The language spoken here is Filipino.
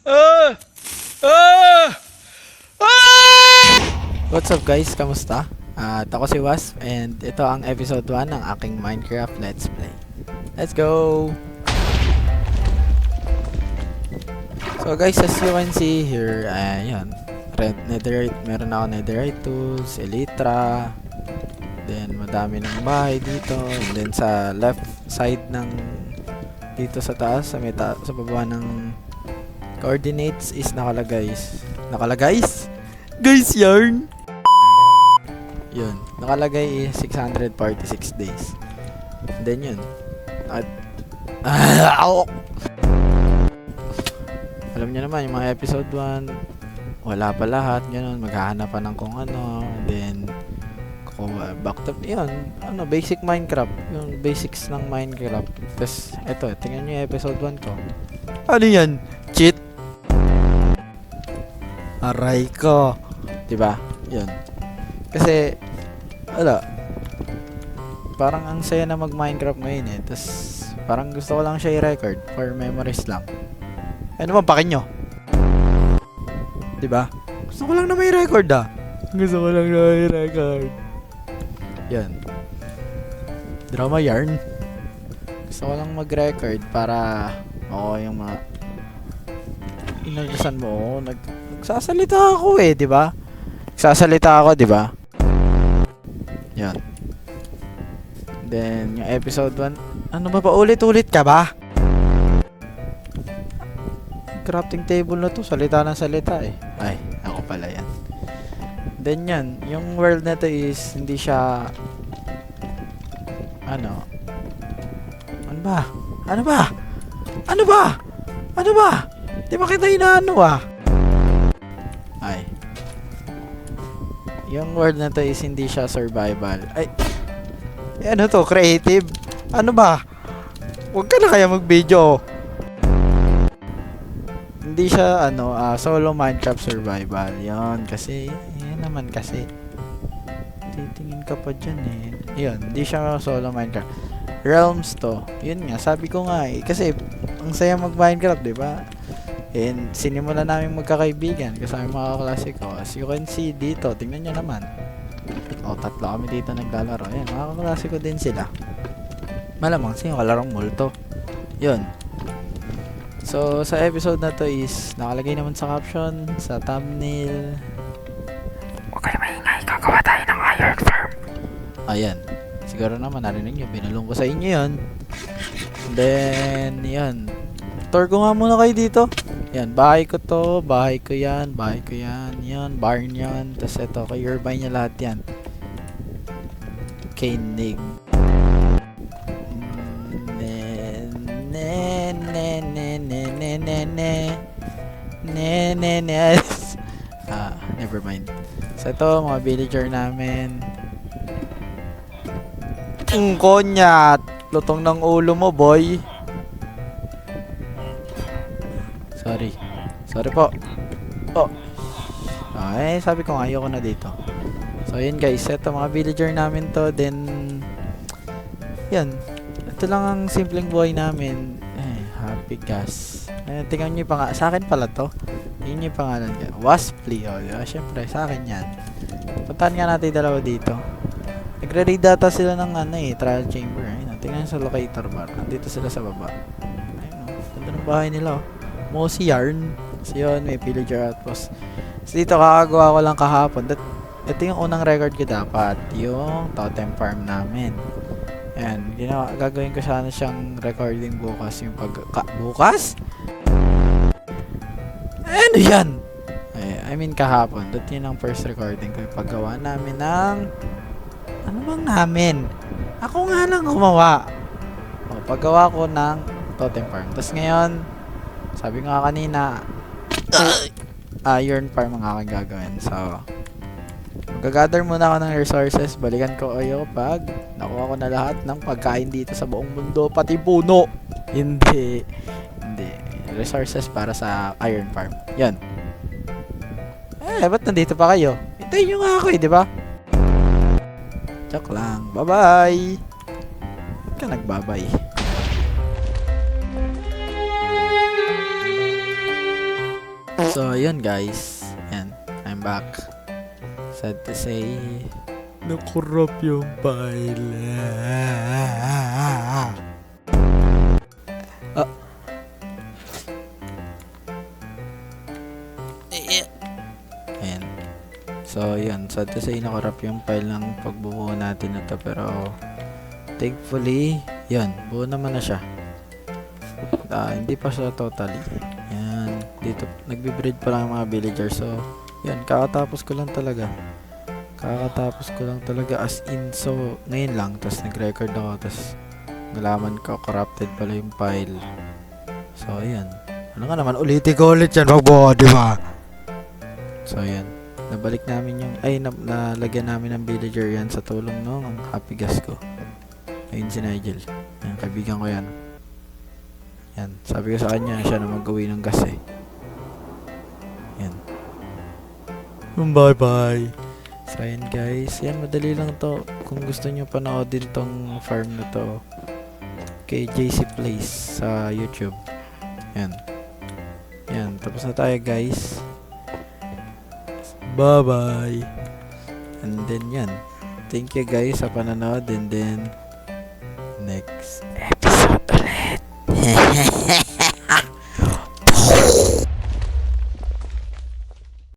Ah! Ah! Ah! What's up guys? Kamusta? At ako si Wasp and ito ang episode 1 ng aking Minecraft Let's Play. Let's go! So guys, as you can see here, ayan, netherite, meron ako netherite tools, elytra, then madami ng bahay dito, and then sa left side ng dito sa taas, sa baba ng coordinates is nakalagay guys yarn yun, nakalagay is 646 days, and then yun at alam niyo naman yung mga episode 1 wala pa lahat, ganun, maghahanap pa ng kung ano, and then back to yun, ano, basic Minecraft, yung basics ng Minecraft. Tapos eto, tingnan niyo yung episode 1 ko. Ano yan? Cheat? Aray ko, diba? Yun. Kasi wala, parang ang saya na mag Minecraft ngayon eh. Tapos parang gusto ko lang siya i-record for memories lang. Ano ba pakin nyo? Diba? Gusto ko lang na may record ah. Gusto ko lang na may record. Yan. Drama yarn. Gusto ko lang mag-record para yung mga inagasan mo. Nagsasalita ako eh, di ba? Nagsasalita ako, di ba? Yan. Then, yung episode 1, ano ba ulit-ulit ka ba? Crafting table na to, salita ng salita eh. Ay, ako pala yan. Then yan, yung world na to is hindi siya ano ba? Di ba kita inaano ah? Ay. Yung world na to is hindi siya survival. Ay. Ano to? Creative? Ano ba? Huwag ka na kaya mag-video. Hindi siya solo Minecraft survival. Yan kasi naman kasi titingin ka pa dyan eh. Yun, hindi siya solo Minecraft. Realms to. Yun nga, sabi ko nga eh. Kasi ang saya mag Minecraft, di ba? And sinimula namin magkakaibigan kasama mga kaklase ko. As you can see dito, tingnan nyo naman. Tatlo kami dito naglalaro. Yan, mga kaklase ko din sila. Malamang sino kalarong multo. Yun. So, sa episode na to is nakalagay naman sa caption, sa thumbnail. Huwag kayo maingay, gagawa tayo ng iron farm. Ayan. Siguro naman narinig nyo, binulong ko sa inyo yun. And then, yan. Tour ko nga muna kayo dito. Yan, bahay ko to, bahay ko yan, yan, barn yan. Tapos ito, kay Irvine niya lahat yan. Kinig. Never mind. So ito, mga villager namin. Konyat! Lutong ng ulo mo, boy. Sorry po. Sabi ko nga, ayoko na dito. So yun guys, ito mga villager namin to. Then yan, ito lang ang simpleng buhay namin. Happy gas. Tingnan nyo yung sa akin pala to. Yun yung pangalan niya, Wasply. Syempre sa akin yan. Puntahan nga natin dalawa dito. Nagre-raid data sila ng trial chamber. Ayun, tingnan sa locator bar. Nandito sila sa baba. Ayun, ganda ng bahay nila. Mossy yarn. So yun, may villager outpost. So dito kakagawa ko lang kahapon. Ito yung unang record ko dapat. Yung totem farm namin. Ayan, gagawin ko sana siyang recording bukas. Yung bukas? Ano yan? I mean kahapon. Dito yun ang first recording ko. Yung paggawa namin ng ano bang namin? Ako nga lang gumawa. Paggawa ko ng totem farm. Tapos ngayon, sabi nga kanina, iron farm ang aking gagawin. So, magagather muna ako ng resources. Balikan ko kayo pag nakuha ko na lahat ng pagkain dito sa buong mundo. Pati puno. Hindi. Resources para sa iron farm. Yan. Ba't nandito pa kayo? Hintayin nyo nga ako di ba? Joke lang. Bye-bye! Ba't ka nagbabay? So, yun guys. Yan. I'm back. Sad to say, nakurap yung file. Ayan. So, yun. Sad to say, nakurap yung file ng pagbubuo natin na to. Pero, thankfully, yun. Buo naman na siya. Hindi pa siya totally. Yan. Dito, nagbe-breed pa lang ang mga villagers. So, yan. Kakatapos ko lang talaga. As in. So, ngayon lang. Tapos, nag-record ako. Tapos, nalaman ko, corrupted pala yung file. So, ayan. Ano nga naman, ulitin ko ulit yan. Pagbuo, di ba? So, ayan. Nabalik namin yung, nalagyan namin ng villager yan sa tulong ng Happy Gas ko. Ayun si Nigel. Ayan, kaibigan ko yan. Yan. Sabi ko sa kanya, siya na mag-uwi ng gas eh. Yan. Bye-bye. So, ayan guys. Yan, madali lang to. Kung gusto nyo panoodin tong farm na to, kay JC Place sa YouTube. Yan. Yan. Tapos na tayo guys. Bye-bye. And then yan. Thank you guys sa panonood. And then next episode ulit.